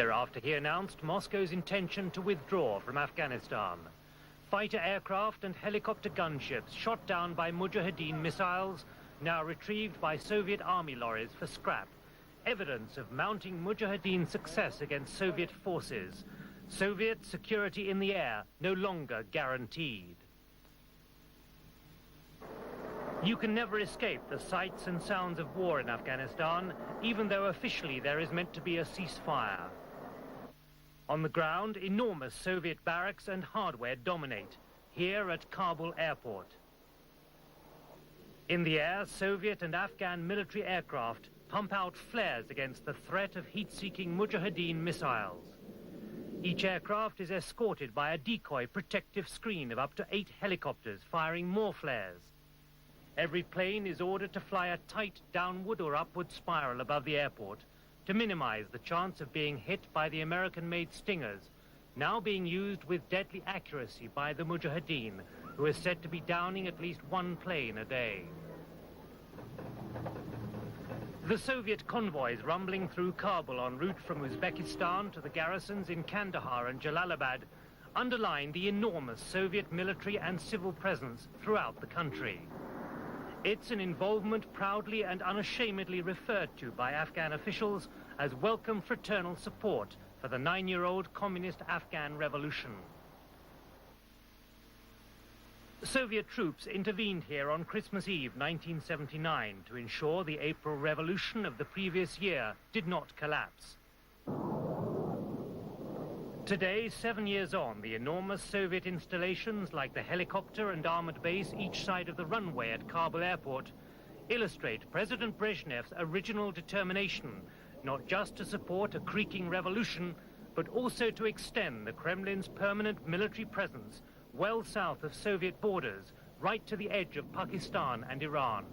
After he announced Moscow's intention to withdraw from Afghanistan. Fighter aircraft and helicopter gunships shot down by Mujahideen missiles, now retrieved by Soviet army lorries for scrap. Evidence of mounting Mujahideen success against Soviet forces. Soviet security in the air no longer guaranteed. You can never escape the sights and sounds of war in Afghanistan, even though officially there is meant to be a ceasefire. On the ground, enormous Soviet barracks and hardware dominate, here at Kabul airport. In the air, Soviet and Afghan military aircraft pump out flares against the threat of heat-seeking Mujahideen missiles. Each aircraft is escorted by a decoy protective screen of up to 8 helicopters firing more flares. Every plane is ordered to fly a tight downward or upward spiral above the airport to minimize the chance of being hit by the American-made Stingers, now being used with deadly accuracy by the Mujahideen, who is said to be downing at least 1 plane a day. The Soviet convoys rumbling through Kabul en route from Uzbekistan to the garrisons in Kandahar and Jalalabad underline the enormous Soviet military and civil presence throughout the country. It's an involvement proudly and unashamedly referred to by Afghan officials as welcome fraternal support for the 9-year-old communist Afghan revolution. Soviet troops intervened here on Christmas Eve 1979 to ensure the April Revolution of the previous year did not collapse. Today, 7 years on, the enormous Soviet installations like the helicopter and armored base each side of the runway at Kabul airport illustrate President Brezhnev's original determination not just to support a creaking revolution, but also to extend the Kremlin's permanent military presence well south of Soviet borders, right to the edge of Pakistan and Iran.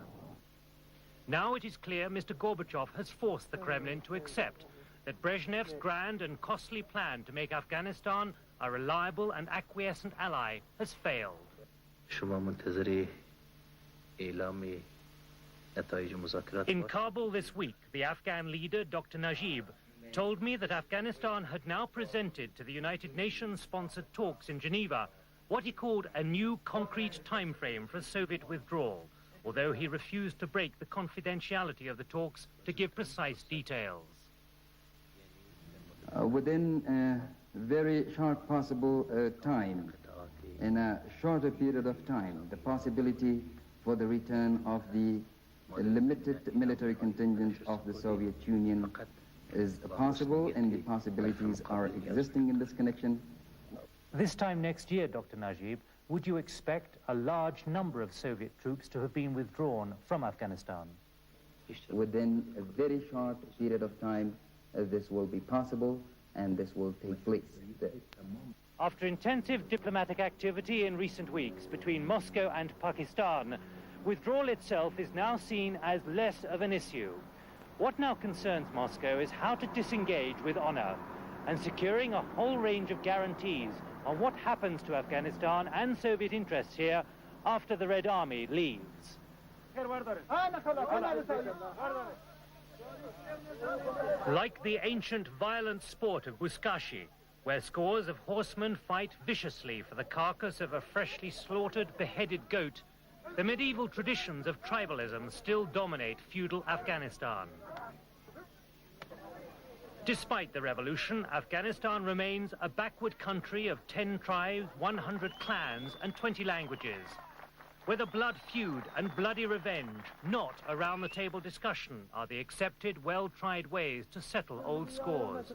Now it is clear Mr. Gorbachev has forced the Kremlin to accept that Brezhnev's grand and costly plan to make Afghanistan a reliable and acquiescent ally has failed. In Kabul this week, the Afghan leader, Dr. Najib, told me that Afghanistan had now presented to the United Nations-sponsored talks in Geneva what he called a new concrete time frame for Soviet withdrawal, although he refused to break the confidentiality of the talks to give precise details. Within a very short possible time, in a shorter period of time, the possibility for the return of the limited military contingent of the Soviet Union is possible, and the possibilities are existing in this connection. This time next year, Dr. Najib, would you expect a large number of Soviet troops to have been withdrawn from Afghanistan? Within a very short period of time, this will be possible, and this will take place. After intensive diplomatic activity in recent weeks between Moscow and Pakistan, withdrawal itself is now seen as less of an issue. What now concerns Moscow is how to disengage with honor and securing a whole range of guarantees on what happens to Afghanistan and Soviet interests here after the Red Army leaves. Like the ancient violent sport of buzkashi, where scores of horsemen fight viciously for the carcass of a freshly slaughtered, beheaded goat, the medieval traditions of tribalism still dominate feudal Afghanistan. Despite the revolution, Afghanistan remains a backward country of 10 tribes, 100 clans, and 20 languages, where the blood feud and bloody revenge, not a round-the-table discussion, are the accepted, well-tried ways to settle old scores.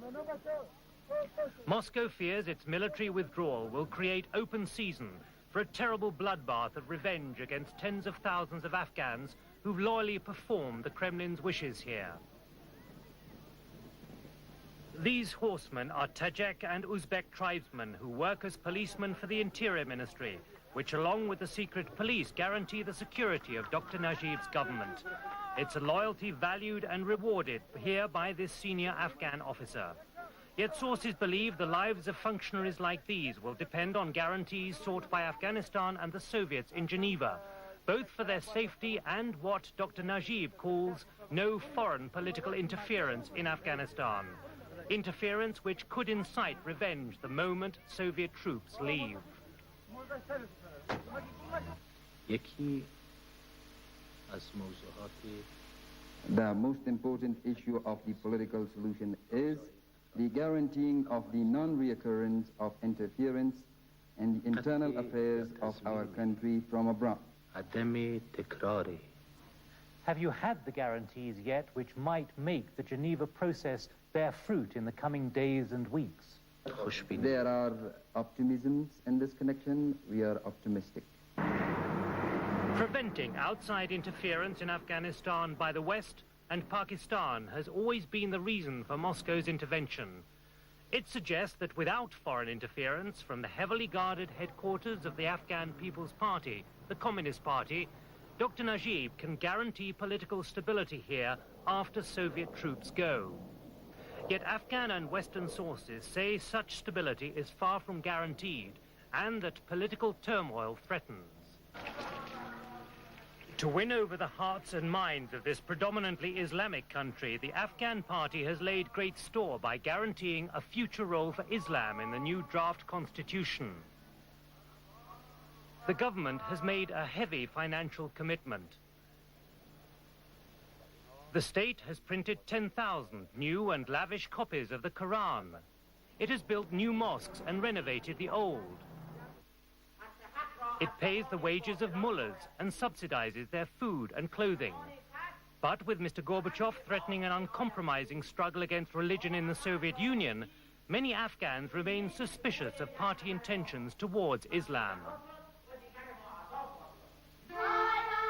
Moscow fears its military withdrawal will create open season for a terrible bloodbath of revenge against tens of thousands of Afghans who've loyally performed the Kremlin's wishes here. These horsemen are Tajik and Uzbek tribesmen who work as policemen for the Interior Ministry, which along with the secret police guarantee the security of Dr. Najib's government. It's a loyalty valued and rewarded here by this senior Afghan officer. Yet sources believe the lives of functionaries like these will depend on guarantees sought by Afghanistan and the Soviets in Geneva, both for their safety and what Dr. Najib calls no foreign political interference in Afghanistan. interference which could incite revenge the moment Soviet troops leave. The most important issue of the political solution is the guaranteeing of the non-reoccurrence of interference in the internal affairs of our country from abroad. Have you had the guarantees yet which might make the Geneva process bear fruit in the coming days and weeks? There are optimisms in this connection. We are optimistic. Preventing outside interference in Afghanistan by the West and Pakistan has always been the reason for Moscow's intervention. It suggests that without foreign interference from the heavily guarded headquarters of the Afghan People's Party, the Communist Party, Dr. Najib can guarantee political stability here after Soviet troops go. Yet Afghan and Western sources say such stability is far from guaranteed and that political turmoil threatens. To win over the hearts and minds of this predominantly Islamic country, the Afghan party has laid great store by guaranteeing a future role for Islam in the new draft constitution. The government has made a heavy financial commitment. The state has printed 10,000 new and lavish copies of the Quran. It has built new mosques and renovated the old. It pays the wages of mullahs and subsidizes their food and clothing. But with Mr. Gorbachev threatening an uncompromising struggle against religion in the Soviet Union, many Afghans remain suspicious of party intentions towards Islam.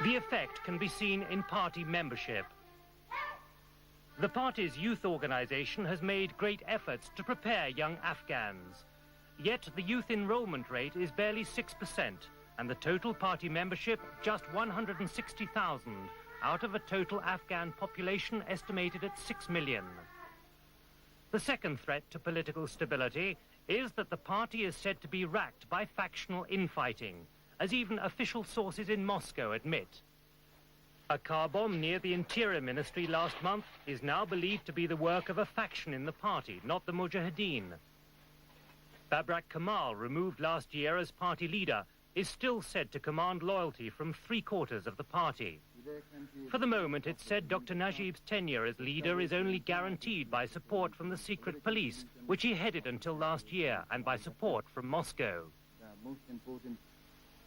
The effect can be seen in party membership. The party's youth organization has made great efforts to prepare young Afghans. Yet the youth enrollment rate is barely 6%, and the total party membership just 160,000 out of a total Afghan population estimated at 6 million. The second threat to political stability is that the party is said to be racked by factional infighting, as even official sources in Moscow admit. A car bomb near the Interior Ministry last month is now believed to be the work of a faction in the party, not the Mujahideen. Babrak Kamal, removed last year as party leader, is still said to command loyalty from 3/4 of the party. For the moment, it's said Dr. Najib's tenure as leader is only guaranteed by support from the secret police, which he headed until last year, and by support from Moscow.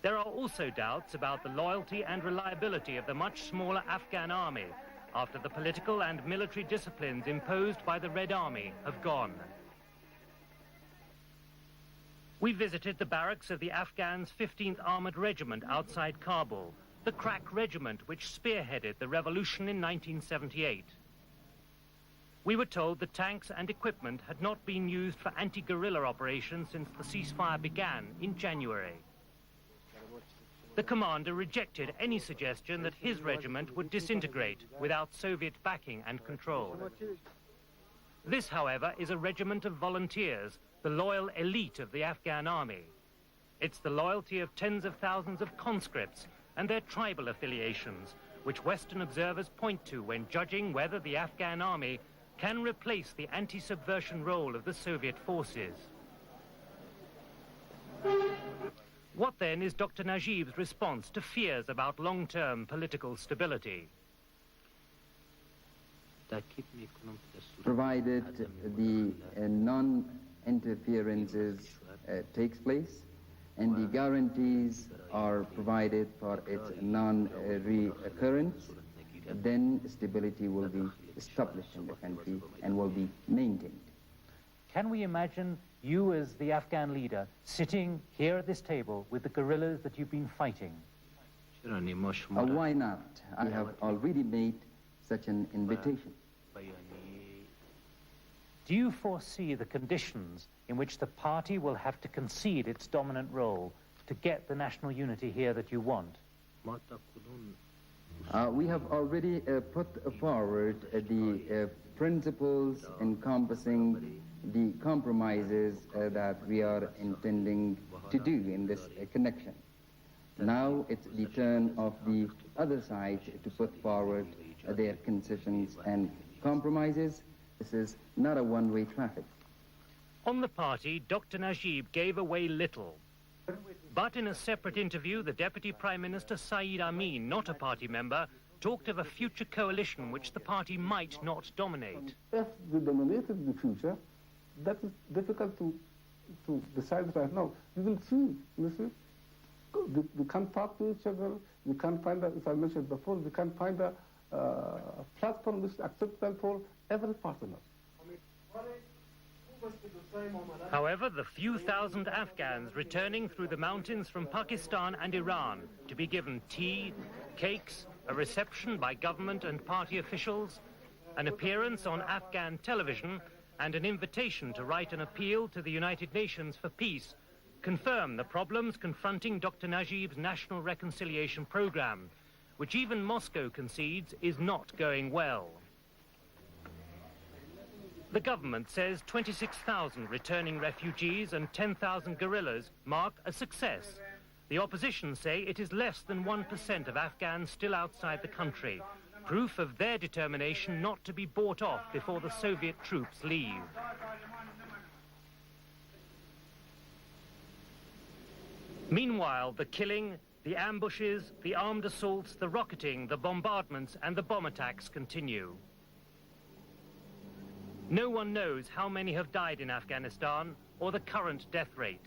There are also doubts about the loyalty and reliability of the much smaller Afghan army after the political and military disciplines imposed by the Red Army have gone. We visited the barracks of the Afghans' 15th Armored Regiment outside Kabul, the crack regiment which spearheaded the revolution in 1978. We were told the tanks and equipment had not been used for anti-guerrilla operations since the ceasefire began in January. The commander rejected any suggestion that his regiment would disintegrate without Soviet backing and control. This, however, is a regiment of volunteers, the loyal elite of the Afghan army. It's the loyalty of tens of thousands of conscripts and their tribal affiliations, which Western observers point to when judging whether the Afghan army can replace the anti-subversion role of the Soviet forces. What then is Dr. Najib's response to fears about long-term political stability? Provided the non-interferences takes place and the guarantees are provided for its non-reoccurrence, then stability will be established in the country and will be maintained. Can we imagine you as the Afghan leader sitting here at this table with the guerrillas that you've been fighting? Why not? I have already made such an invitation. Do you foresee the conditions in which the party will have to concede its dominant role to get the national unity here that you want? We have already put forward the principles encompassing the compromises that we are intending to do in this connection. Now it's the turn of the other side to put forward their concessions and compromises This is not a one-way traffic. On the party, Dr. Najib gave away little. But in a separate interview, the Deputy Prime Minister Saeed Amin, not a party member, talked of a future coalition which the party might not dominate. If we dominated the future, that is difficult to decide right now. We will see, you see. We can't talk to each other. We can't find, as I mentioned before, we can't find a platform which is acceptable for every partner. However, the few thousand Afghans returning through the mountains from Pakistan and Iran to be given tea, cakes, a reception by government and party officials, an appearance on Afghan television, and an invitation to write an appeal to the United Nations for peace confirm the problems confronting Dr. Najib's National Reconciliation Program, which even Moscow concedes is not going well. The government says 26,000 returning refugees and 10,000 guerrillas mark a success. The opposition say it is less than 1% of Afghans still outside the country, proof of their determination not to be bought off before the Soviet troops leave. Meanwhile, the killing, the ambushes, the armed assaults, the rocketing, the bombardments and the bomb attacks continue. No one knows how many have died in Afghanistan or the current death rate.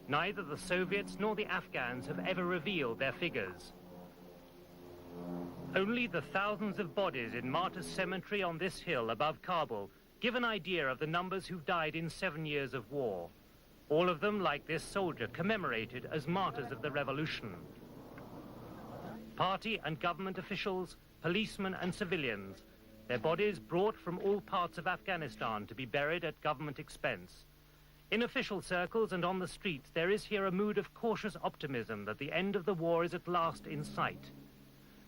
Neither the Soviets nor the Afghans have ever revealed their figures. Only the thousands of bodies in Martyrs Cemetery on this hill above Kabul give an idea of the numbers who've died in 7 years of war. All of them, like this soldier, commemorated as martyrs of the revolution. Party and government officials, policemen and civilians, their bodies brought from all parts of Afghanistan to be buried at government expense. In official circles and on the streets, there is here a mood of cautious optimism that the end of the war is at last in sight.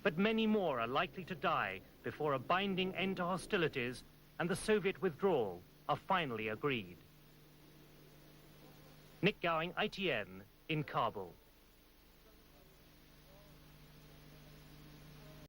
But many more are likely to die before a binding end to hostilities and the Soviet withdrawal are finally agreed. Nick Gowing, ITN, in Kabul.